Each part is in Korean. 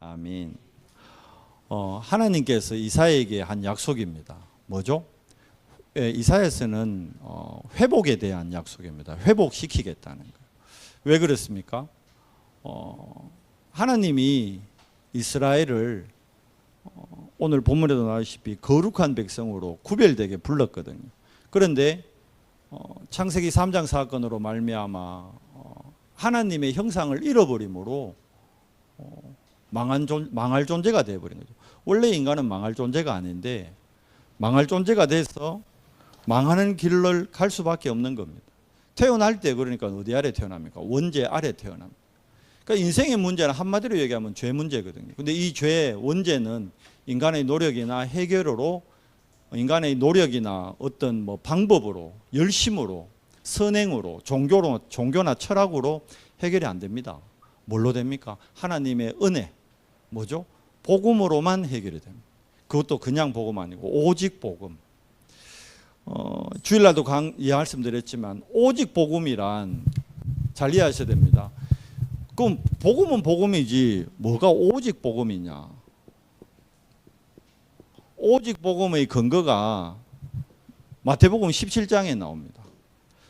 아멘. 하나님께서 이사야에게 한 약속입니다. 뭐죠? 이사야서는 회복에 대한 약속입니다. 회복시키겠다는 거예요. 왜 그렇습니까? 하나님이 이스라엘을 오늘 본문에도 나왔다시피 거룩한 백성으로 구별되게 불렀거든요. 그런데 창세기 3장 사건으로 말미암아 하나님의 형상을 잃어버림으로 망할 존재가 되어버린 거죠. 원래 인간은 망할 존재가 아닌데 망할 존재가 돼서 망하는 길을 갈 수밖에 없는 겁니다. 태어날 때 그러니까 어디 아래 태어납니까? 원죄 아래 태어납니다. 그러니까 인생의 문제는 한마디로 얘기하면 죄 문제거든요. 근데 이 죄의 원죄는 인간의 노력이나 해결으로 인간의 노력이나 어떤 방법으로 열심으로 선행으로 종교나 철학으로 해결이 안 됩니다. 뭘로 됩니까? 하나님의 은혜 뭐죠? 복음으로만 해결이 됩니다. 그것도 그냥 복음 아니고 오직 복음. 주일날도 말씀드렸지만 오직 복음이란 잘 이해하셔야 됩니다. 그럼 복음은 복음이지 뭐가 오직 복음이냐? 오직 복음의 근거가 마태복음 17장에 나옵니다.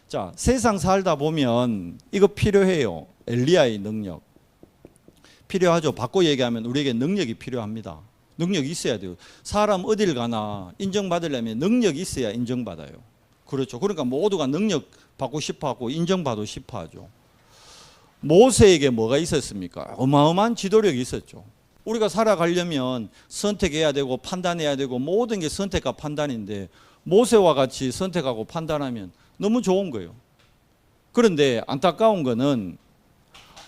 자, 세상 살다 보면 이거 필요해요. 엘리야의 능력 필요하죠. 바꿔 얘기하면 우리에게 능력이 필요합니다. 능력이 있어야 돼요. 사람 어딜 가나 인정받으려면 능력이 있어야 인정받아요. 그렇죠. 그러니까 모두가 능력 받고 싶어하고 인정받고 싶어하죠. 모세에게 뭐가 있었습니까? 어마어마한 지도력이 있었죠. 우리가 살아가려면 선택해야 되고 판단해야 되고 모든 게 선택과 판단인데 모세와 같이 선택하고 판단하면 너무 좋은 거예요. 그런데 안타까운 거는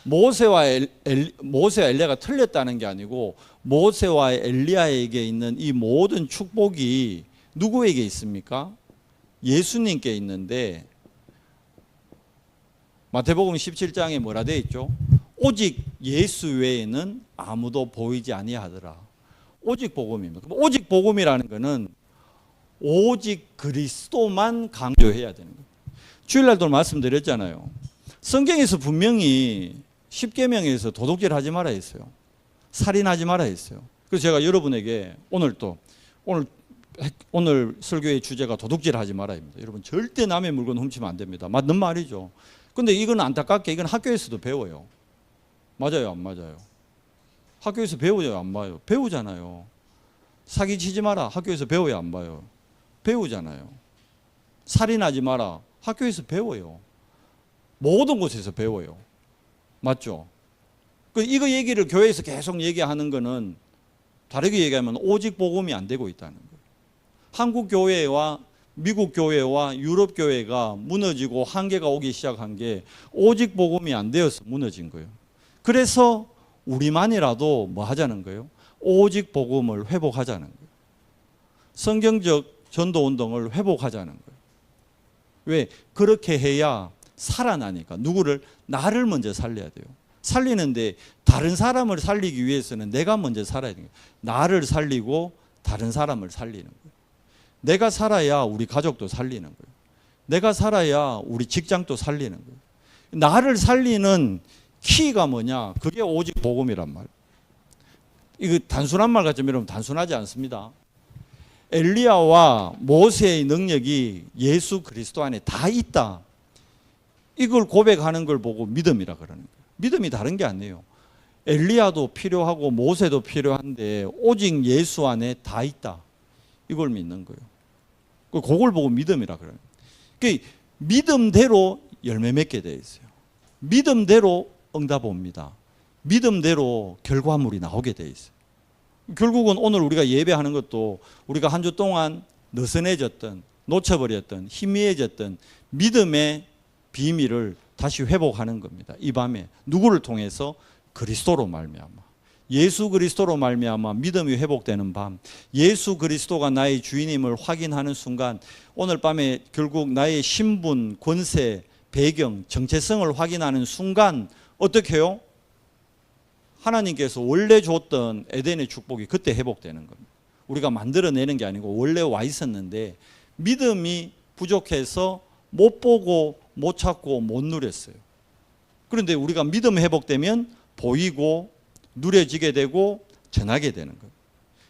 모세와 엘리야가 틀렸다는 게 아니고 모세와 엘리야에게 있는 이 모든 축복이 누구에게 있습니까? 예수님께 있는데 마태복음 17장에 뭐라 되어 있죠? 오직 예수 외에는 아무도 보이지 아니하더라. 오직 복음입니다. 오직 복음이라는 것은 오직 그리스도만 강조해야 되는 거예요. 주일날도 말씀드렸잖아요. 성경에서 분명히 10계명에서 도둑질하지 말아 했어요. 살인하지 말아 했어요. 그래서 제가 여러분에게 오늘 설교의 주제가 도둑질하지 말아입니다. 여러분 절대 남의 물건 훔치면 안 됩니다. 맞는 말이죠. 근데 이건 안타깝게 이건 학교에서도 배워요. 맞아요, 안 맞아요? 학교에서 배우죠, 안 봐요? 배우잖아요. 사기치지 마라. 학교에서 배워요, 안 봐요? 배우잖아요. 살인하지 마라. 학교에서 배워요. 모든 곳에서 배워요. 맞죠? 이거 얘기를 교회에서 계속 얘기하는 거는 다르게 얘기하면 오직 복음이 안 되고 있다는 거예요. 한국 교회와 미국 교회와 유럽 교회가 무너지고 한계가 오기 시작한 게 오직 복음이 안 되어서 무너진 거예요. 그래서 우리만이라도 뭐 하자는 거예요? 오직 복음을 회복하자는 거예요. 성경적 전도 운동을 회복하자는 거예요. 왜? 그렇게 해야 살아나니까. 누구를? 나를 먼저 살려야 돼요. 살리는데 다른 사람을 살리기 위해서는 내가 먼저 살아야 돼요. 나를 살리고 다른 사람을 살리는 거예요. 내가 살아야 우리 가족도 살리는 거예요. 내가 살아야 우리 직장도 살리는 거예요. 나를 살리는 키가 뭐냐? 그게 오직 복음이란 말. 이거 단순한 말 같지만 여러분 단순하지 않습니다. 엘리야와 모세의 능력이 예수 그리스도 안에 다 있다. 이걸 고백하는 걸 보고 믿음이라 그러는 거예요. 믿음이 다른 게 아니에요. 엘리야도 필요하고 모세도 필요한데 오직 예수 안에 다 있다. 이걸 믿는 거예요. 그걸 보고 믿음이라 그래요. 그러니까 믿음대로 열매 맺게 돼 있어요. 믿음대로 응답 옵니다. 믿음대로 결과물이 나오게 돼 있어요. 결국은 오늘 우리가 예배하는 것도 우리가 한 주 동안 느슨해졌던 놓쳐버렸던 희미해졌던 믿음의 비밀을 다시 회복하는 겁니다. 이 밤에 누구를 통해서? 그리스도로 말미암아. 예수 그리스도로 말미암아 믿음이 회복되는 밤, 예수 그리스도가 나의 주인임을 확인하는 순간 오늘 밤에 결국 나의 신분, 권세, 배경, 정체성을 확인하는 순간 어떻게 해요? 하나님께서 원래 줬던 에덴의 축복이 그때 회복되는 겁니다. 우리가 만들어내는 게 아니고 원래 와 있었는데 믿음이 부족해서 못 보고 못 찾고 못 누렸어요. 그런데 우리가 믿음 회복되면 보이고 누려지게 되고 전하게 되는 거예요.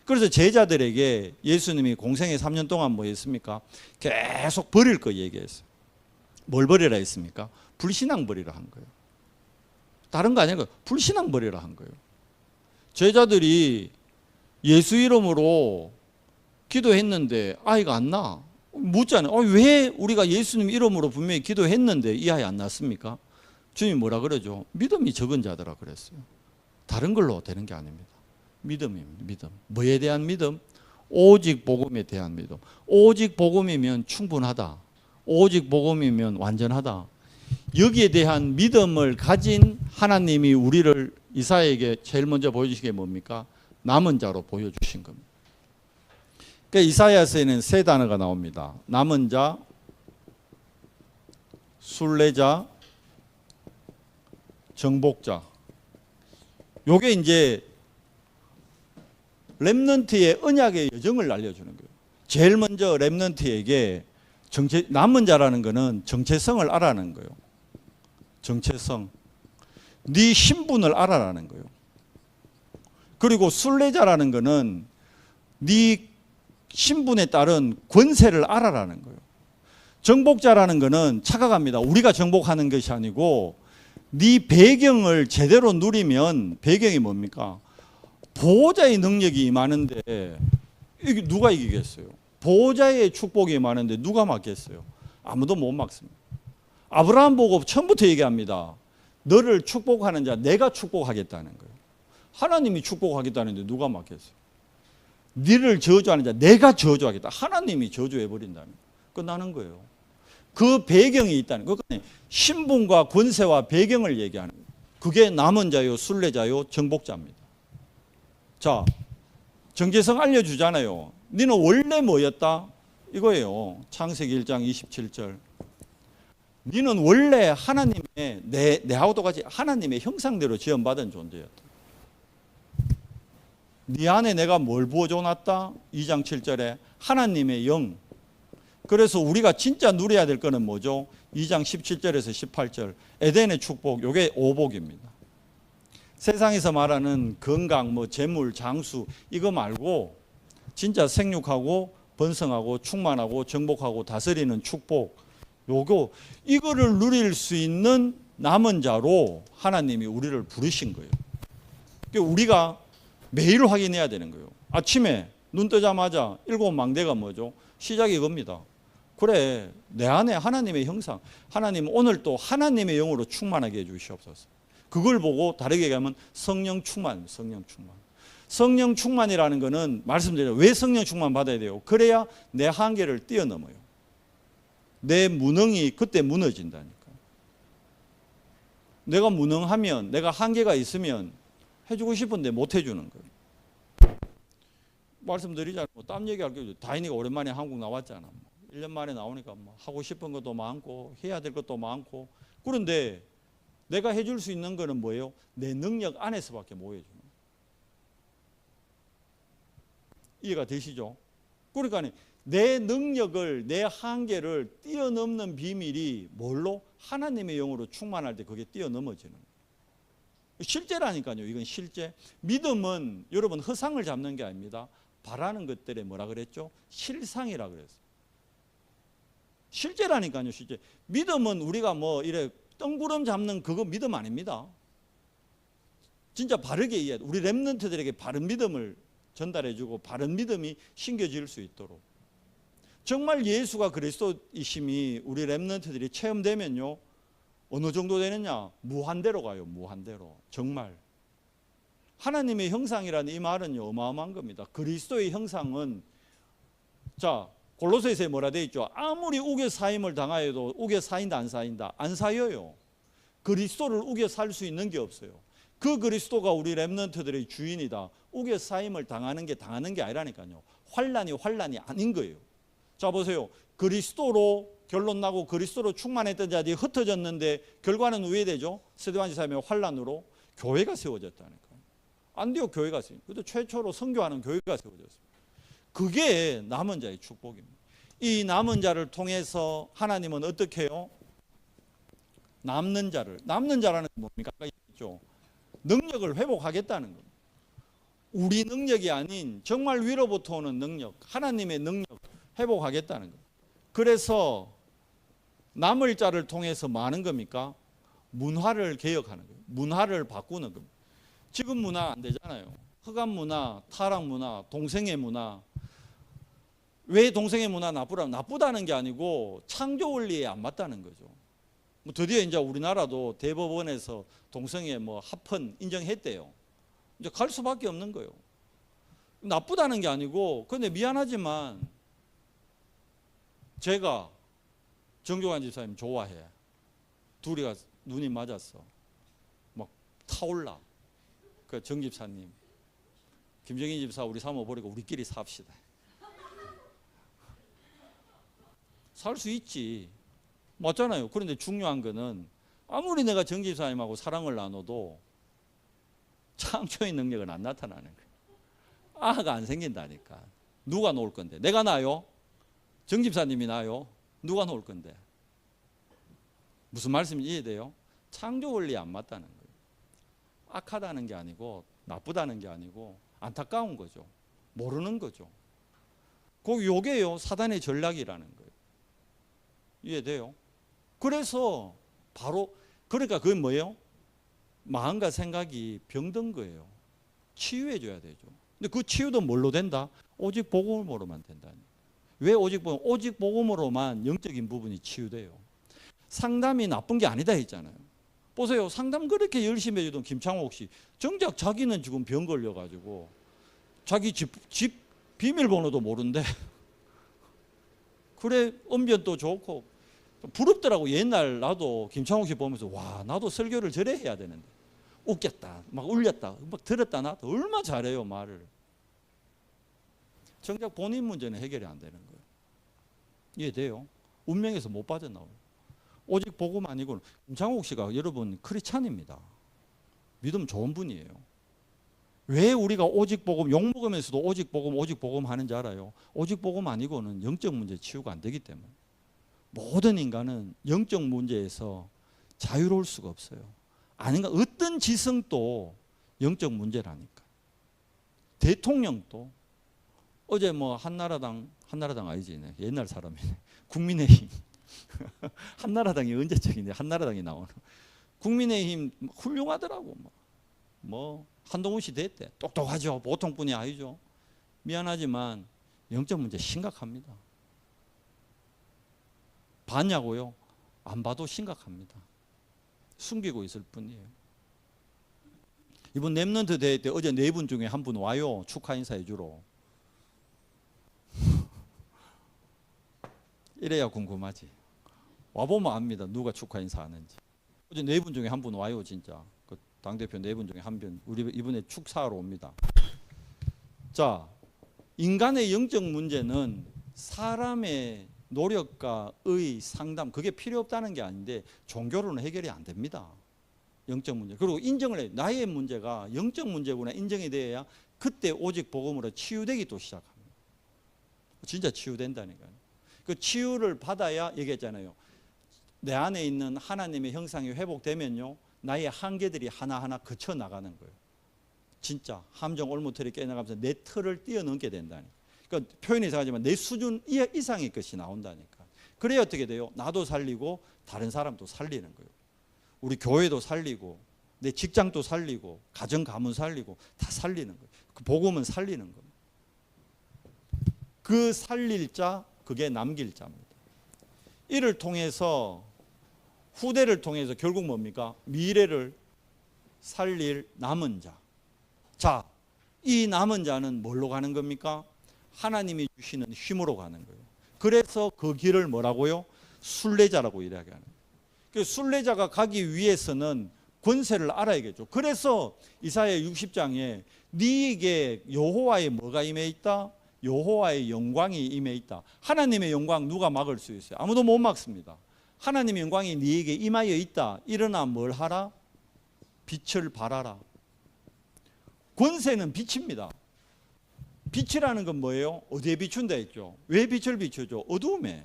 그래서 제자들에게 예수님이 공생애 3년 동안 뭐 했습니까? 계속 버릴 거 얘기했어요. 뭘 버리라 했습니까? 불신앙 버리라 한 거예요. 다른 거 아니고 불신앙 버리라 한 거예요. 제자들이 예수 이름으로 기도했는데 아이가 안 나. 묻잖아요. 왜 우리가 예수님 이름으로 분명히 기도했는데 이 아이 안 났습니까? 주님이 뭐라 그러죠? 믿음이 적은 자들아 그랬어요. 다른 걸로 되는 게 아닙니다. 믿음입니다. 믿음. 뭐에 대한 믿음? 오직 복음에 대한 믿음. 오직 복음이면 충분하다. 오직 복음이면 완전하다. 여기에 대한 믿음을 가진 하나님이 우리를 이사야에게 제일 먼저 보여주신 게 뭡니까? 남은 자로 보여주신 겁니다. 그러니까 이사야서에는 세 단어가 나옵니다. 남은 자, 순례자, 정복자. 요게 이제 렘넌트의 언약의 여정을 알려주는 거예요. 제일 먼저 렘넌트에게 남은 자라는 거는 정체성을 알아라는 거예요. 정체성. 네 신분을 알아라는 거예요. 그리고 순례자라는 거는 네 신분에 따른 권세를 알아라는 거예요. 정복자라는 거는 착각합니다. 우리가 정복하는 것이 아니고 네 배경을 제대로 누리면 배경이 뭡니까? 보호자의 능력이 임하는데 이게 누가 이기겠어요? 보호자의 축복이 임하는데 누가 막겠어요? 아무도 못 막습니다. 아브라함 보고 처음부터 얘기합니다. 너를 축복하는 자 내가 축복하겠다는 거예요. 하나님이 축복하겠다는데 누가 막겠어요? 너를 저주하는 자 내가 저주하겠다. 하나님이 저주해버린다면 끝나는 거예요. 그 배경이 있다는 거예요. 그러니까 신분과 권세와 배경을 얘기하는 거예요. 그게 남은 자요, 순례자요, 정복자입니다. 자, 정체성 알려주잖아요. 너는 원래 뭐였다? 이거예요. 창세기 1장 27절. 너는 원래 하나님의 내하고도 같이 하나님의 형상대로 지음받은 존재였다. 네 안에 내가 뭘 부어줘 놨다? 2장 7절에 하나님의 영. 그래서 우리가 진짜 누려야 될 거는 뭐죠? 2장 17절에서 18절 에덴의 축복, 이게 오복입니다. 세상에서 말하는 건강, 뭐 재물, 장수 이거 말고 진짜 생육하고 번성하고 충만하고 정복하고 다스리는 축복, 이거를 누릴 수 있는 남은 자로 하나님이 우리를 부르신 거예요. 그러니까 우리가 매일 확인해야 되는 거예요. 아침에 눈 뜨자마자 7망대가 뭐죠? 시작이 이겁니다. 그래, 내 안에 하나님의 형상, 하나님 오늘 또 하나님의 영으로 충만하게 해주시옵소서. 그걸 보고 다르게 얘기하면 성령 충만, 성령 충만. 성령 충만이라는 거는 말씀드려요. 왜 성령 충만 받아야 돼요? 그래야 내 한계를 뛰어넘어요. 내 무능이 그때 무너진다니까. 내가 무능하면, 내가 한계가 있으면 해주고 싶은데 못 해주는 거예요. 말씀드리자면 땀 얘기할 게 없어요. 다인이가 오랜만에 한국 나왔잖아. 1년 만에 나오니까 하고 싶은 것도 많고 해야 될 것도 많고. 그런데 내가 해줄 수 있는 거는 뭐예요? 내 능력 안에서밖에 못 해주는 거예요. 이해가 되시죠? 그러니까 내 능력을, 내 한계를 뛰어넘는 비밀이 뭘로? 하나님의 영으로 충만할 때 그게 뛰어넘어지는 거예요. 실제라니까요. 이건 실제. 믿음은 여러분 허상을 잡는 게 아닙니다. 바라는 것들에 뭐라 그랬죠? 실상이라 그랬어요. 실제라니까요. 실제. 믿음은 우리가 뭐 이래 뜬구름 잡는 그거 믿음 아닙니다. 진짜 바르게 이해해. 우리 렘넌트들에게 바른 믿음을 전달해주고 바른 믿음이 심겨질 수 있도록. 정말 예수가 그리스도이심이 우리 렘넌트들이 체험되면요. 어느 정도 되느냐? 무한대로 가요. 무한대로. 정말. 하나님의 형상이라는 이 말은요. 어마어마한 겁니다. 그리스도의 형상은 자 골로새서에 뭐라 되어 있죠? 아무리 우겨 사임을 당하여도 우겨 사인다 안 사인다? 안 사여요. 그리스도를 우겨 살 수 있는 게 없어요. 그 그리스도가 우리 렘넌트들의 주인이다. 우겨 사임을 당하는 게 아니라니까요. 환난이 아닌 거예요. 자 보세요. 그리스도로 결론 나고 그리스도로 충만했던 자들이 흩어졌는데 결과는 왜 되죠? 스데반지 사람의 환난으로 교회가 세워졌다니까요. 안디옥 교회가 세워졌어요. 그것도 최초로 선교하는 교회가 세워졌어요. 그게 남은 자의 축복입니다. 이 남은 자를 통해서 하나님은 어떻게 해요? 남는 자라는 게 뭡니까? 아까 얘기했죠. 능력을 회복하겠다는 겁니다. 우리 능력이 아닌 정말 위로부터 오는 능력, 하나님의 능력 회복하겠다는 겁니다. 그래서 남을 자를 통해서 뭐 하는 겁니까? 문화를 개혁하는 거예요. 문화를 바꾸는 겁니다. 지금 문화 안 되잖아요. 흑암 문화, 타락 문화, 동성애 문화. 왜 동성애 문화 나쁘다는 게 아니고 창조 원리에 안 맞다는 거죠. 뭐 드디어 이제 우리나라도 대법원에서 동성애 뭐 합헌 인정했대요. 이제 갈 수밖에 없는 거예요. 나쁘다는 게 아니고, 근데 미안하지만 제가 정교환 집사님 좋아해. 둘이가 눈이 맞았어. 막 타올라. 그 정 집사님, 김정인 집사 우리 사모 버리고 우리끼리 삽시다. 살 수 있지. 맞잖아요. 그런데 중요한 거는 아무리 내가 정 집사님하고 사랑을 나눠도 창조의 능력은 안 나타나는 거예요. 아가 안 생긴다니까. 누가 놓을 건데? 내가 나요? 정 집사님이 나요? 누가 놓을 건데? 무슨 말씀인지 이해돼요? 창조 원리에 안 맞다는 거예요. 악하다는 게 아니고 나쁘다는 게 아니고 안타까운 거죠. 모르는 거죠. 요게요 사단의 전략이라는 거예요. 이해돼요? 그래서 바로 그러니까 그게 뭐예요? 마음과 생각이 병든 거예요. 치유해 줘야 되죠. 근데 그 치유도 뭘로 된다? 오직 복음으로만 된다니. 왜 오직 복음? 오직 복음으로만 영적인 부분이 치유돼요. 상담이 나쁜 게 아니다 했잖아요. 보세요. 상담 그렇게 열심히 해주던 김창옥 씨, 정작 자기는 지금 병 걸려가지고 자기 집 비밀번호도 모른대. 그래 언변도 좋고 부럽더라고. 옛날 나도 김창옥 씨 보면서 와 나도 설교를 저래 해야 되는데 웃겼다 막 울렸다 막 들었다 놨다 얼마나 잘해요 말을. 정작 본인 문제는 해결이 안 되는 거예요. 이해돼요? 운명에서 못 빠져나와요. 오직 복음 아니고는. 김창옥 씨가 여러분 크리스찬입니다. 믿음 좋은 분이에요. 왜 우리가 오직 복음 욕 먹으면서도 오직 복음 하는지 알아요? 오직 복음 아니고는 영적 문제 치유가 안 되기 때문에. 모든 인간은 영적 문제에서 자유로울 수가 없어요. 아닌가? 어떤 지성도 영적 문제라니까. 대통령도 어제 뭐 한나라당 아니지 옛날 사람이네. 국민의힘 한나라당이 언제적인데 한나라당이 나오는. 국민의힘 훌륭하더라고. 뭐 한동훈 씨 됐대. 똑똑하죠. 보통 분이 아니죠. 미안하지만 영적 문제 심각합니다. 봤냐고요? 안 봐도 심각합니다. 숨기고 있을 뿐이에요. 이번 랩런트 대회 때 어제 4분 중에 한 분 와요. 축하 인사해 주러. 이래야 궁금하지. 와보면 압니다. 누가 축하 인사하는지. 어제 4분 중에 한 분 와요. 진짜. 그 당대표 4분 중에 한 분. 우리 이번에 축사하러 옵니다. 자, 인간의 영적 문제는 사람의 노력과 의, 상담 그게 필요 없다는 게 아닌데 종교로는 해결이 안 됩니다. 영적 문제. 그리고 인정을 해요. 나의 문제가 영적 문제구나 인정이 돼야 그때 오직 복음으로 치유되기 또 시작합니다. 진짜 치유된다니까요. 그 치유를 받아야 얘기했잖아요. 내 안에 있는 하나님의 형상이 회복되면요. 나의 한계들이 하나하나 거쳐 나가는 거예요. 진짜 함정 올무틀이 깨나가면서 내 틀을 뛰어넘게 된다니. 그러니까 표현이 이상하지만 내 수준 이상의 것이 나온다니까. 그래야 어떻게 돼요? 나도 살리고 다른 사람도 살리는 거예요. 우리 교회도 살리고 내 직장도 살리고 가정 가문 살리고 다 살리는 거예요. 그 복음은 살리는 겁니다. 그 살릴 자 그게 남길 자입니다. 이를 통해서 후대를 통해서 결국 뭡니까? 미래를 살릴 남은 자. 자, 이 남은 자는 뭘로 가는 겁니까? 하나님이 주시는 힘으로 가는 거예요. 그래서 그 길을 뭐라고요? 순례자라고 이야기하는 거예요. 그 순례자가 가기 위해서는 권세를 알아야겠죠. 그래서 이사야 60장에 네게 여호와의 뭐가 임해 있다? 여호와의 영광이 임해 있다. 하나님의 영광 누가 막을 수 있어요? 아무도 못 막습니다. 하나님의 영광이 네게 임하여 있다. 일어나 뭘 하라? 빛을 발하라. 권세는 빛입니다. 빛이라는 건 뭐예요? 어디에 비춘다 했죠? 왜 빛을 비추죠? 어두움에.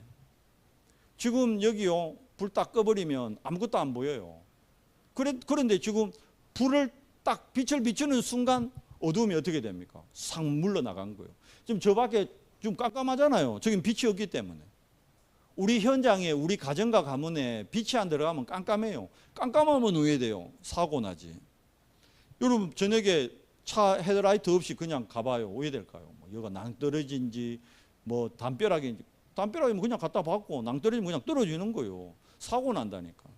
지금 여기요 불 딱 꺼버리면 아무것도 안 보여요. 그런데 지금 불을 딱 빛을 비추는 순간 어두움이 어떻게 됩니까? 싹 물러나간 거예요. 지금 저 밖에 좀 깜깜하잖아요. 저긴 빛이 없기 때문에. 우리 현장에 우리 가정과 가문에 빛이 안 들어가면 깜깜해요. 깜깜하면 우회돼요. 사고 나지. 여러분 저녁에 차 헤드라이트 없이 그냥 가봐요. 어떻게 될까요? 뭐 여기가 낭떠러진지 뭐 담벼락인지. 담벼락이면 그냥 갖다 받고 낭떠러지면 그냥 떨어지는 거예요. 사고 난다니까.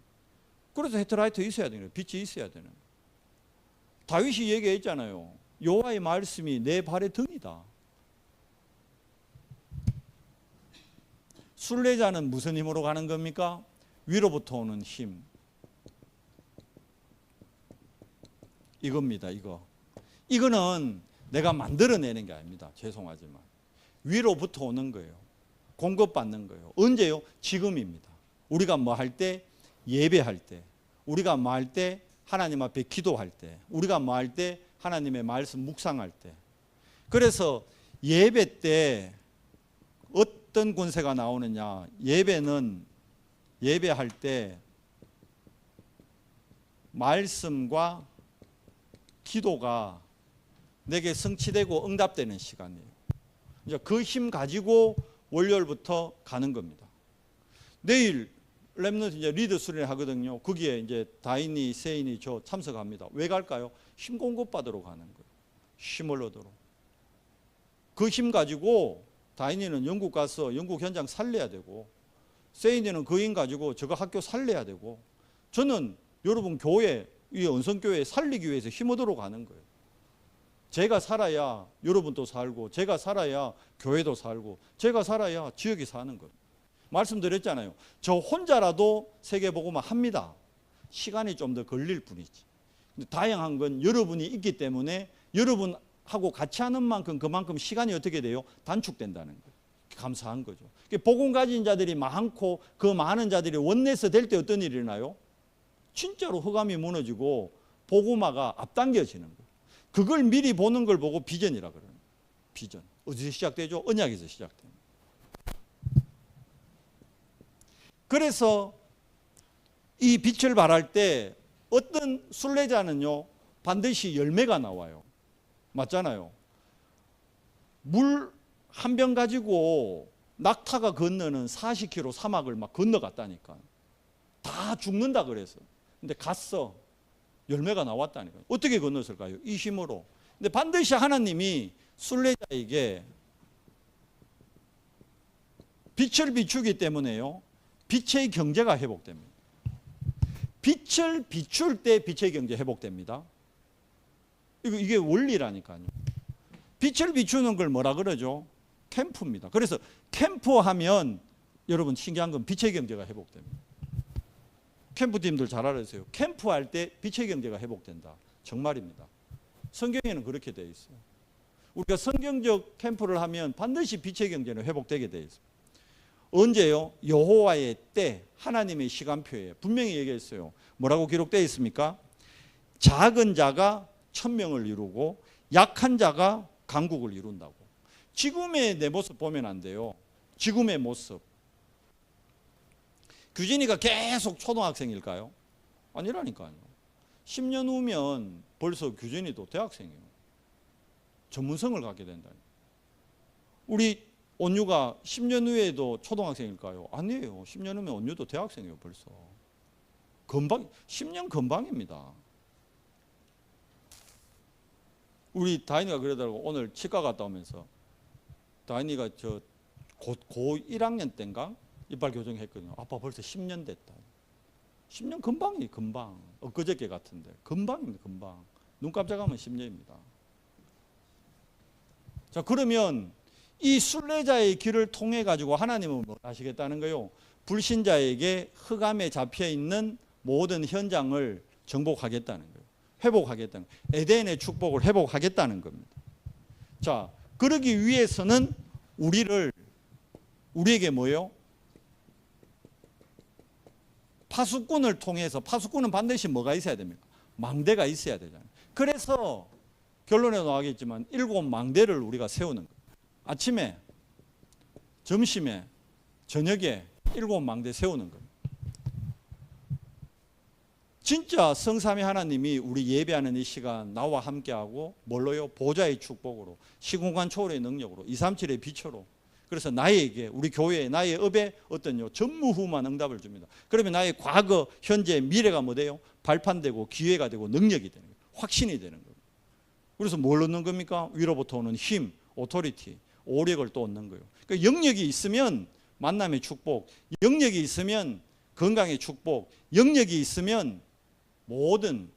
그래서 헤드라이트 있어야 되는 거예요. 빛이 있어야 되는 거예요. 다윗이 얘기했잖아요. 여호와의 말씀이 내 발의 등이다. 순례자는 무슨 힘으로 가는 겁니까? 위로부터 오는 힘. 이겁니다. 이거는 내가 만들어내는 게 아닙니다. 죄송하지만. 위로부터 오는 거예요. 공급받는 거예요. 언제요? 지금입니다. 우리가 뭐 할 때? 예배할 때. 우리가 뭐 할 때? 하나님 앞에 기도할 때. 우리가 뭐 할 때? 하나님의 말씀 묵상할 때. 그래서 예배 때 어떤 권세가 나오느냐? 예배할 때 말씀과 기도가 내게 성취되고 응답되는 시간이에요. 이제 그 힘 가지고 월요일부터 가는 겁니다. 내일 렘넌트 이제 리더 수련회 하거든요. 거기에 이제 다인이, 세인이 저 참석합니다. 왜 갈까요? 힘 공급 받으러 가는 거예요. 힘을 얻으러. 그 힘 가지고 다인이는 영국 가서 영국 현장 살려야 되고, 세인이는 그 힘 가지고 저거 학교 살려야 되고, 저는 여러분 교회, 이 언성교회 살리기 위해서 힘 얻으러 가는 거예요. 제가 살아야 여러분도 살고, 제가 살아야 교회도 살고, 제가 살아야 지역이 사는 거예요. 말씀드렸잖아요. 저 혼자라도 세계복음화 합니다. 시간이 좀 더 걸릴 뿐이지. 근데 다양한 건 여러분이 있기 때문에 여러분하고 같이 하는 만큼 그만큼 시간이 어떻게 돼요? 단축된다는 거예요. 감사한 거죠. 복음 가진 자들이 많고 그 많은 자들이 원내에서 될 때 어떤 일이 일어나요? 진짜로 흑암이 무너지고 복음화가 앞당겨지는 거예요. 그걸 미리 보는 걸 보고 비전이라 그래요. 비전. 어디서 시작되죠? 언약에서 시작됩니다. 그래서 이 빛을 발할 때 어떤 순례자는요, 반드시 열매가 나와요. 맞잖아요. 물 한 병 가지고 낙타가 건너는 40km 사막을 막 건너갔다니까. 다 죽는다 그래서. 근데 갔어. 열매가 나왔다니까요. 어떻게 건넜을까요? 이 힘으로. 근데 반드시 하나님이 순례자에게 빛을 비추기 때문에요, 빛의 경제가 회복됩니다. 빛을 비출 때 빛의 경제 회복됩니다. 이게 원리라니까요. 빛을 비추는 걸 뭐라 그러죠? 캠프입니다. 그래서 캠프하면 여러분 신기한 건 빛의 경제가 회복됩니다. 캠프팀들 잘 알아주세요. 캠프할 때 빛의 경제가 회복된다. 정말입니다. 성경에는 그렇게 되어 있어요. 우리가 성경적 캠프를 하면 반드시 빛의 경제는 회복되게 되어 있습니다. 언제요? 여호와의 때, 하나님의 시간표에 분명히 얘기했어요. 뭐라고 기록되어 있습니까? 작은 자가 천명을 이루고 약한 자가 강국을 이룬다고. 지금의 내 모습 보면 안 돼요. 지금의 모습. 규진이가 계속 초등학생일까요? 아니라니까요. 10년 후면 벌써 규진이도 대학생이에요. 전문성을 갖게 된다니. 우리 온유가 10년 후에도 초등학생일까요? 아니에요. 10년 후면 온유도 대학생이에요. 벌써. 금방, 10년 금방입니다. 우리 다인이가 그러더라고. 오늘 치과 갔다 오면서 다인이가 고 1학년 때인가 이빨 교정했거든요. 아빠 벌써 10년 됐다. 10년 금방이 금방. 엊그저께 같은데. 금방입니다. 금방. 눈 깜짝하면 10년입니다. 자, 그러면 이 순례자의 길을 통해 가지고 하나님은 뭐 하시겠다는 거요? 불신자에게 흑암에 잡혀 있는 모든 현장을 정복하겠다는 거예요. 회복하겠다는 거예요. 에덴의 축복을 회복하겠다는 겁니다. 자, 그러기 위해서는 우리에게 뭐예요? 파수꾼을 통해서, 파수꾼은 반드시 뭐가 있어야 됩니까? 망대가 있어야 되잖아요. 그래서 결론에 나가겠지만 7망대를 우리가 세우는 거예요. 아침에, 점심에, 저녁에 7망대 세우는 거예요. 진짜 성삼위 하나님이 우리 예배하는 이 시간 나와 함께하고 뭘로요? 보좌의 축복으로, 시공간 초월의 능력으로, 237의 빛으로. 그래서 나에게, 우리 교회에, 나의 업에 어떤요? 전무후무한 응답을 줍니다. 그러면 나의 과거, 현재, 미래가 뭐 돼요? 발판되고 기회가 되고 능력이 되는 거예요. 확신이 되는 거예요. 그래서 뭘 얻는 겁니까? 위로부터 오는 힘, 오토리티, 오력을 또 얻는 거예요. 그러니까 영역이 있으면 만남의 축복, 영역이 있으면 건강의 축복, 영역이 있으면 모든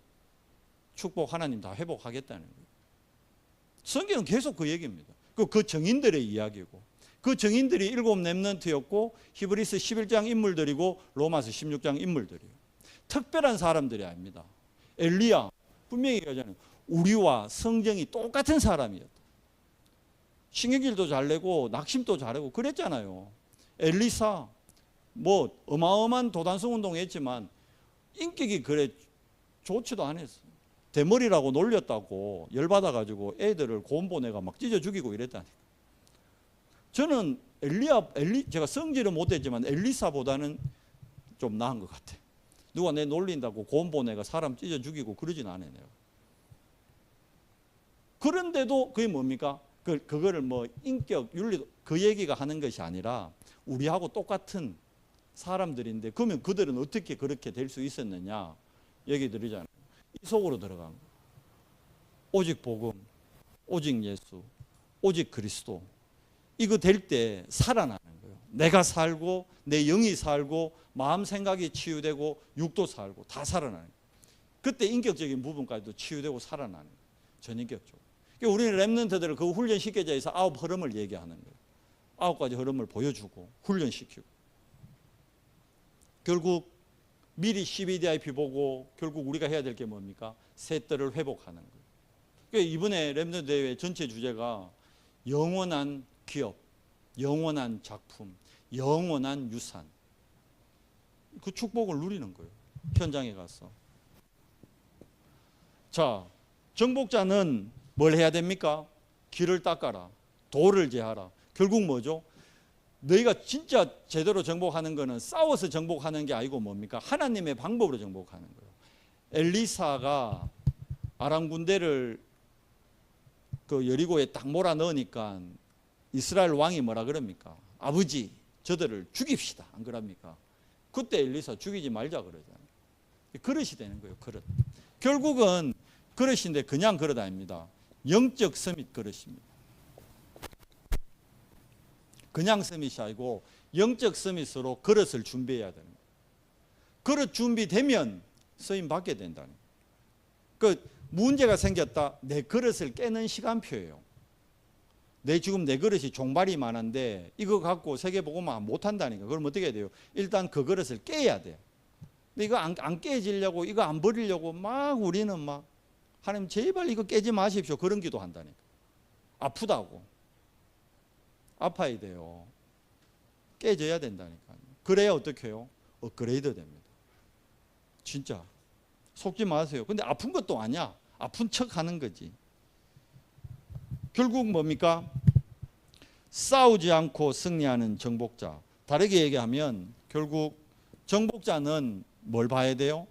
축복 하나님 다 회복하겠다는 거예요. 성경은 계속 그 얘기입니다. 그 정인들의 이야기고, 그 정인들이 7 렘넌트였고, 히브리서 11장 인물들이고 로마서 16장 인물들이에요. 특별한 사람들이 아닙니다. 엘리야 분명히 얘기하잖아요. 우리와 성정이 똑같은 사람이었다. 신경질도 잘 내고 낙심도 잘하고 그랬잖아요. 엘리사 뭐 어마어마한 도단성 운동을 했지만 인격이 그래 좋지도 않았어요. 대머리라고 놀렸다고 열받아가지고 애들을 고음 보내가 막 찢어 죽이고 이랬다니까. 저는 제가 성질은 못했지만 엘리사보다는 좀 나은 것 같아요. 누가 내 놀린다고 고음 보내가 사람 찢어 죽이고 그러진 않아요. 내가. 그런데도 그게 뭡니까? 그거를 뭐 인격, 윤리, 그 얘기가 하는 것이 아니라 우리하고 똑같은 사람들인데 그러면 그들은 어떻게 그렇게 될 수 있었느냐 얘기 드리잖아요. 이 속으로 들어간 거예요. 오직 복음, 오직 예수, 오직 그리스도. 이거 될 때 살아나는 거예요. 내가 살고 내 영이 살고 마음 생각이 치유되고 육도 살고 다 살아나는 거예요. 그때 인격적인 부분까지도 치유되고 살아나는 거예요. 전인격적으로. 그러니까 우리는 렘넌트들을 그 훈련시켜져 있어 9 흐름을 얘기하는 거예요. 9가지 흐름을 보여주고 훈련시키고. 결국 미리 CBDIP 보고 결국 우리가 해야 될 게 뭡니까? 셋들을 회복하는 거예요. 그러니까 이번에 렘넌트 대회 전체 주제가 영원한 기업, 영원한 작품, 영원한 유산. 그 축복을 누리는 거예요. 현장에 가서. 자, 정복자는 뭘 해야 됩니까? 길을 닦아라. 돌을 제하라. 결국 뭐죠? 너희가 진짜 제대로 정복하는 거는 싸워서 정복하는 게 아니고 뭡니까? 하나님의 방법으로 정복하는 거예요. 엘리사가 아람 군대를 그 여리고에 딱 몰아 넣으니까 이스라엘 왕이 뭐라 그럽니까? 아버지, 저들을 죽입시다. 안 그럽니까? 그때 엘리사 죽이지 말자 그러잖아요. 그릇이 되는 거예요. 그릇. 결국은 그릇인데 그냥 그릇 아닙니다. 영적 서밋 그릇입니다. 그냥 서밋이 아니고 영적 서밋으로 그릇을 준비해야 되는 거예요. 그릇 준비되면 쓰임 받게 된다는 거예요. 그 문제가 생겼다. 내 그릇을 깨는 시간표예요. 지금 내 그릇이 종발이 많은데 이거 갖고 세계복음화 못한다니까. 그럼 어떻게 해야 돼요? 일단 그 그릇을 깨야 돼. 근데 이거 안 깨지려고 이거 안 버리려고 막 우리는 막 하나님 제발 이거 깨지 마십시오. 그런 기도 한다니까. 아프다고. 아파야 돼요. 깨져야 된다니까. 그래야 어떻게 해요? 업그레이드 됩니다. 진짜. 속지 마세요. 근데 아픈 것도 아니야. 아픈 척 하는 거지. 결국 뭡니까? 싸우지 않고 승리하는 정복자. 다르게 얘기하면 결국 정복자는 뭘 봐야 돼요?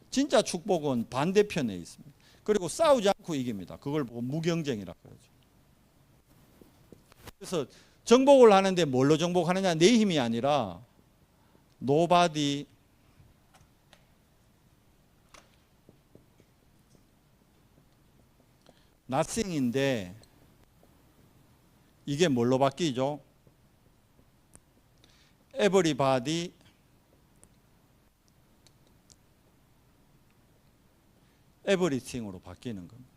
진짜 축복은 반대편에 있습니다. 그리고 싸우지 않고 이깁니다. 그걸 보고 무경쟁이라고 그러죠. 그래서 정복을 하는데 뭘로 정복하느냐? 내 힘이 아니라 nobody nothing인데 이게 뭘로 바뀌죠? everybody everything으로 바뀌는 겁니다.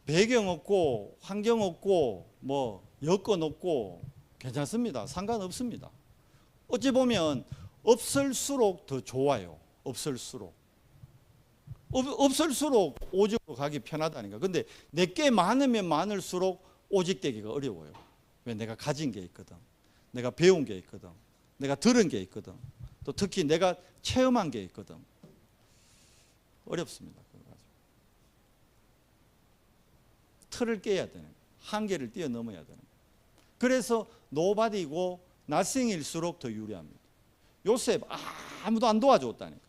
배경 없고 환경 없고 뭐 여건 없고 괜찮습니다. 상관없습니다. 어찌 보면 없을수록 더 좋아요. 없을수록 오직으로 가기 편하다니까. 근데 내게 많으면 많을수록 오직되기가 어려워요. 왜? 내가 가진 게 있거든. 내가 배운 게 있거든. 내가 들은 게 있거든. 또 특히 내가 체험한 게 있거든. 어렵습니다. 틀을 깨야 되는 거예요. 한계를 뛰어넘어야 되는 거예요. 그래서 노바디고 나싱일수록 더 유리합니다. 요셉 아무도 안 도와줬다니까.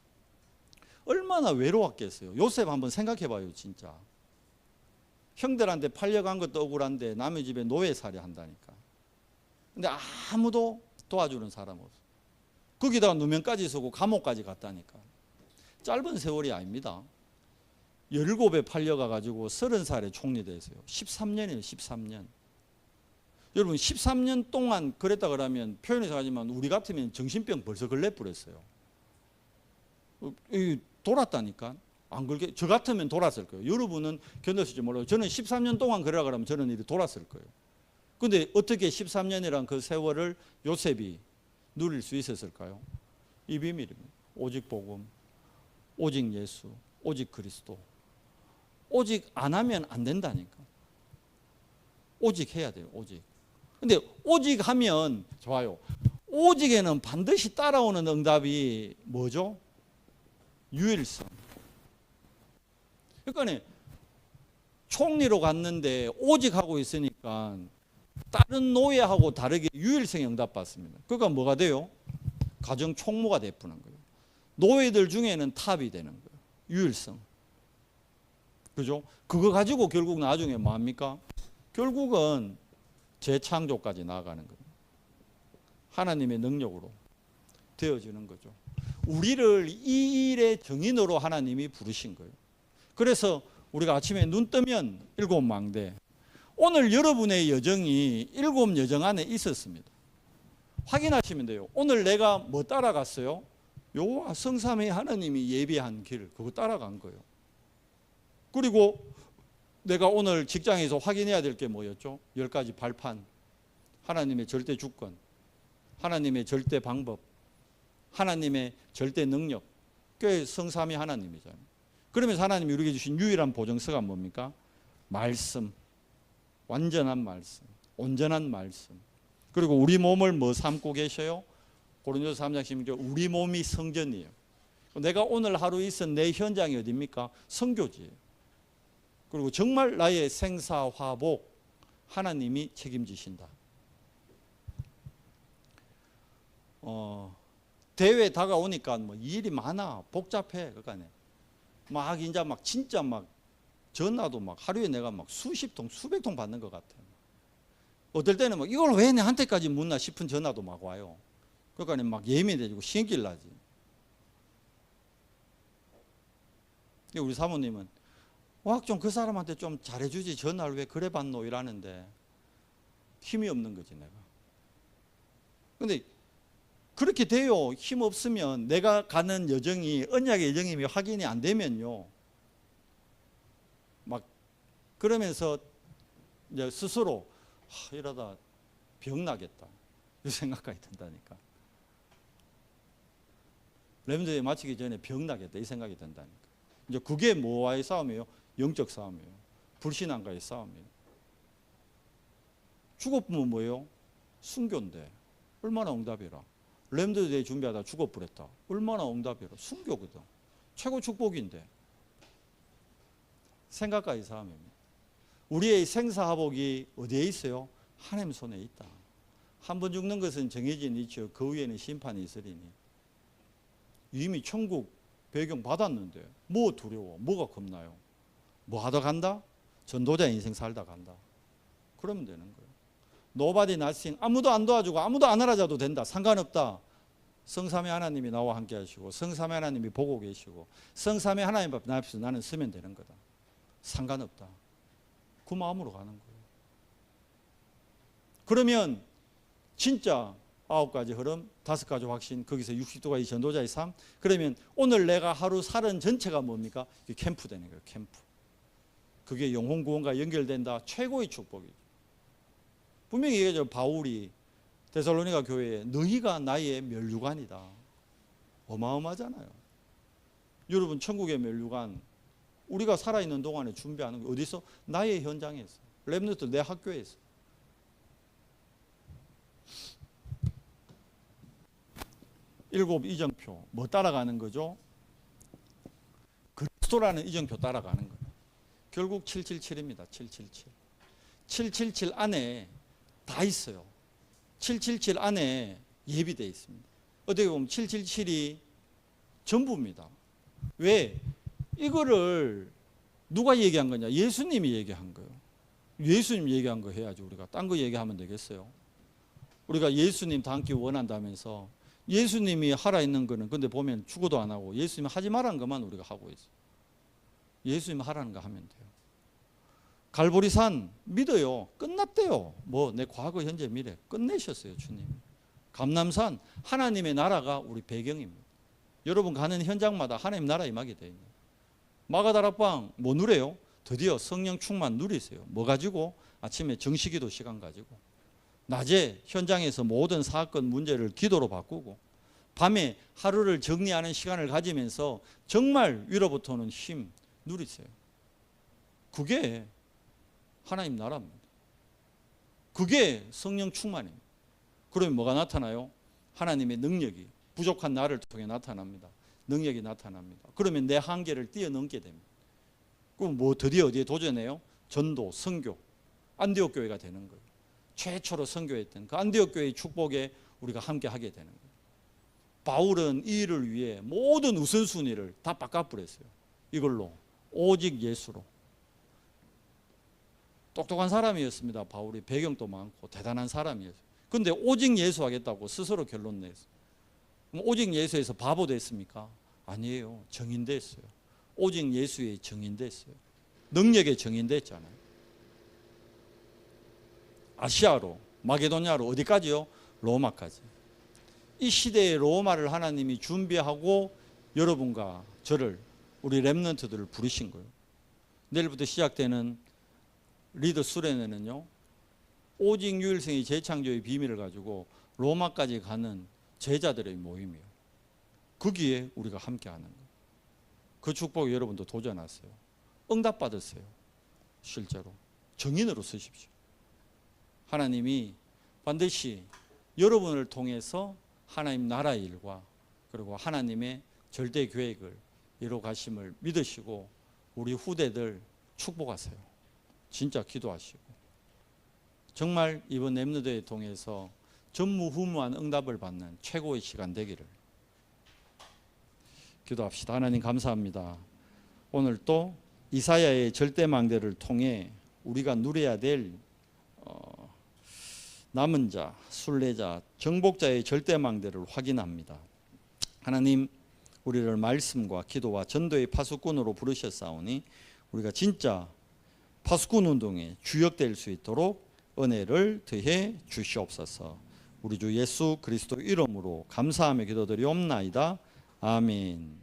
얼마나 외로웠겠어요. 요셉 한번 생각해 봐요, 진짜. 형들한테 팔려간 것도 억울한데 남의 집에 노예살이 한다니까. 근데 아무도 도와주는 사람 없어. 거기다가 누명까지 쓰고 감옥까지 갔다니까. 짧은 세월이 아닙니다. 17에 팔려가가지고 30살에 총리 됐어요. 13년이에요, 13년. 여러분, 13년 동안 그랬다 그러면 표현해서 하지만 우리 같으면 정신병 벌써 걸려버렸어요. 돌았다니까. 안 그렇게, 저 같으면 돌았을 거예요. 여러분은 견뎠을지 몰라요. 저는 13년 동안 그러라 그러면 저는 이렇게 돌았을 거예요. 근데 어떻게 13년이란 그 세월을 요셉이 누릴 수 있었을까요? 이 비밀입니다. 오직 복음, 오직 예수, 오직 그리스도. 오직 안 하면 안 된다니까. 오직 해야 돼요, 오직. 근데 오직 하면 좋아요. 오직에는 반드시 따라오는 응답이 뭐죠? 유일성. 그러니까 총리로 갔는데 오직 하고 있으니까 다른 노예하고 다르게 유일성에 응답받습니다. 그러니까 뭐가 돼요? 가정 총무가 되푸는 거예요. 노예들 중에는 탑이 되는 거예요. 유일성. 그죠? 그거 가지고 결국 나중에 뭐합니까? 결국은 재창조까지 나아가는 거예요. 하나님의 능력으로 되어지는 거죠. 우리를 이 일의 정인으로 하나님이 부르신 거예요. 그래서 우리가 아침에 눈 뜨면 7망대. 오늘 여러분의 여정이 7 여정 안에 있었습니다. 확인하시면 돼요. 오늘 내가 뭐 따라갔어요? 여호와 성삼위 하나님이 예비한 길, 그거 따라간 거예요. 그리고 내가 오늘 직장에서 확인해야 될 게 뭐였죠? 10가지 발판. 하나님의 절대 주권, 하나님의 절대 방법, 하나님의 절대 능력. 그게 성삼위 하나님이잖아요. 그러면서 하나님이 우리에게 주신 유일한 보증서가 뭡니까? 말씀, 완전한 말씀, 온전한 말씀. 그리고 우리 몸을 뭐 삼고 계셔요? 고린도서 3장 16절, 우리 몸이 성전이에요. 내가 오늘 하루 있은 내 현장이 어디입니까? 성교지예요. 그리고 정말 나의 생사화복 하나님이 책임지신다. 대회 다가오니까 뭐 일이 많아, 복잡해. 그러니까 막 이제 막 진짜 막 전화도 막 하루에 내가 막 수십 통, 수백 통 받는 것 같아요. 어떨 때는 막 이걸 왜 내한테까지 묻나 싶은 전화도 막 와요. 그러니까 막 예민해지고 신길 나지. 우리 사모님은 좀 그 사람한테 좀 잘해주지 전화를 왜 그래 받노 이러는데 힘이 없는 거지 내가. 근데 그렇게 돼요. 힘 없으면 내가 가는 여정이 언약의 여정임이 확인이 안 되면요. 막 그러면서 이제 스스로 이러다 병 나겠다. 이 생각까지 든다니까. 렘드에 마치기 전에 병 나겠다. 이 생각이 든다니까. 이제 그게 뭐와의 싸움이에요? 영적 싸움이에요. 불신앙과의 싸움이에요. 죽어보면 뭐예요? 순교인데 얼마나 응답이라. 렘드데이 준비하다 죽어버렸다. 얼마나 응답이라. 순교거든. 최고 축복인데. 생각과의 싸움입니다. 우리의 생사화복이 어디에 있어요? 하나님 손에 있다. 한 번 죽는 것은 정해진 이치요 그 위에는 심판이 있으리니. 이미 천국 배경 받았는데 뭐 두려워? 뭐가 겁나요? 뭐 하다 간다? 전도자 인생 살다 간다. 그러면 되는 거예요. Nobody nothing. 아무도 안 도와주고 아무도 안 알아줘도 된다. 상관없다. 성삼위 하나님이 나와 함께 하시고 성삼위 하나님이 보고 계시고 성삼위 하나님 앞에서 나는 서면 되는 거다. 상관없다. 그 마음으로 가는 거예요. 그러면 진짜 9가지 흐름, 5가지 확신, 거기서 60도가 이 전도자의 삶. 그러면 오늘 내가 하루 살은 전체가 뭡니까? 이게 캠프 되는 거예요. 캠프. 그게 영혼 구원과 연결된다. 최고의 축복이죠. 분명히 얘기하죠. 바울이 데살로니가 교회에 너희가 나의 면류관이다. 어마어마하잖아요. 여러분 천국의 면류관 우리가 살아있는 동안에 준비하는 게 어디서? 나의 현장에서. 렘넌트 내 학교에서. 일곱 이정표 뭐 따라가는 거죠? 그리스도라는 이정표 따라가는 거예요. 결국 777입니다. 777. 777 안에 다 있어요. 777 안에 예비되어 있습니다. 어떻게 보면 777이 전부입니다. 왜? 이거를 누가 얘기한 거냐? 예수님이 얘기한 거예요. 예수님 얘기한 거 해야지 우리가. 딴 거 얘기하면 되겠어요? 우리가 예수님 닮기 원한다면서 예수님이 하라 있는 거는 근데 보면 죽어도 안 하고 예수님이 하지 말라는 것만 우리가 하고 있어요. 예수님이 하라는 거 하면 돼요. 갈보리산 믿어요. 끝났대요. 뭐 내 과거, 현재, 미래 끝내셨어요. 주님. 감람산 하나님의 나라가 우리 배경입니다. 여러분 가는 현장마다 하나님 나라 임하게 되어 있는 마가다락방 뭐 누려요? 드디어 성령 충만 누리세요. 뭐 가지고? 아침에 정시기도 시간 가지고 낮에 현장에서 모든 사건 문제를 기도로 바꾸고 밤에 하루를 정리하는 시간을 가지면서 정말 위로부터 오는 힘 누리세요. 그게 하나님 나라입니다. 그게 성령 충만입니다. 그러면 뭐가 나타나요? 하나님의 능력이 부족한 나를 통해 나타납니다. 능력이 나타납니다. 그러면 내 한계를 뛰어넘게 됩니다. 그럼 뭐 드디어 어디에 도전해요? 전도, 선교, 안디옥 교회가 되는 거예요. 최초로 선교했던 그 안디옥 교회의 축복에 우리가 함께 하게 되는 거예요. 바울은 이 일을 위해 모든 우선순위를 다 바꿔버렸어요. 이걸로 오직 예수로. 똑똑한 사람이었습니다. 바울이 배경도 많고 대단한 사람이었어요. 근데 오직 예수 하겠다고 스스로 결론 냈어요. 오직 예수에서 바보 됐습니까? 아니에요. 정인됐어요. 오직 예수의 정인됐어요. 능력의 정인됐잖아요. 아시아로, 마게도냐로 어디까지요? 로마까지. 이 시대의 로마를 하나님이 준비하고 여러분과 저를, 우리 렘넌트들을 부르신 거예요. 내일부터 시작되는 리더 수련회는요, 오직 유일성의 재창조의 비밀을 가지고 로마까지 가는 제자들의 모임이에요. 거기에 우리가 함께 하는 거예요. 그 축복에 여러분도 도전하세요. 응답 받으세요. 실제로 정인으로 쓰십시오. 하나님이 반드시 여러분을 통해서 하나님 나라의 일과 그리고 하나님의 절대 계획을 이루어 가심을 믿으시고 우리 후대들 축복하세요. 진짜 기도하시고 정말 이번 렘넌트를 통해서 전무후무한 응답을 받는 최고의 시간 되기를 기도합시다. 하나님 감사합니다. 오늘 또 이사야의 절대망대를 통해 우리가 누려야 될 남은 자, 순례자, 정복자의 절대망대를 확인합니다. 하나님 우리를 말씀과 기도와 전도의 파수꾼으로 부르셨사오니 우리가 진짜 파수꾼 운동에 주역될 수 있도록 은혜를 더해 주시옵소서. 우리 주 예수 그리스도 이름으로 감사하며 기도드리옵나이다. 아멘.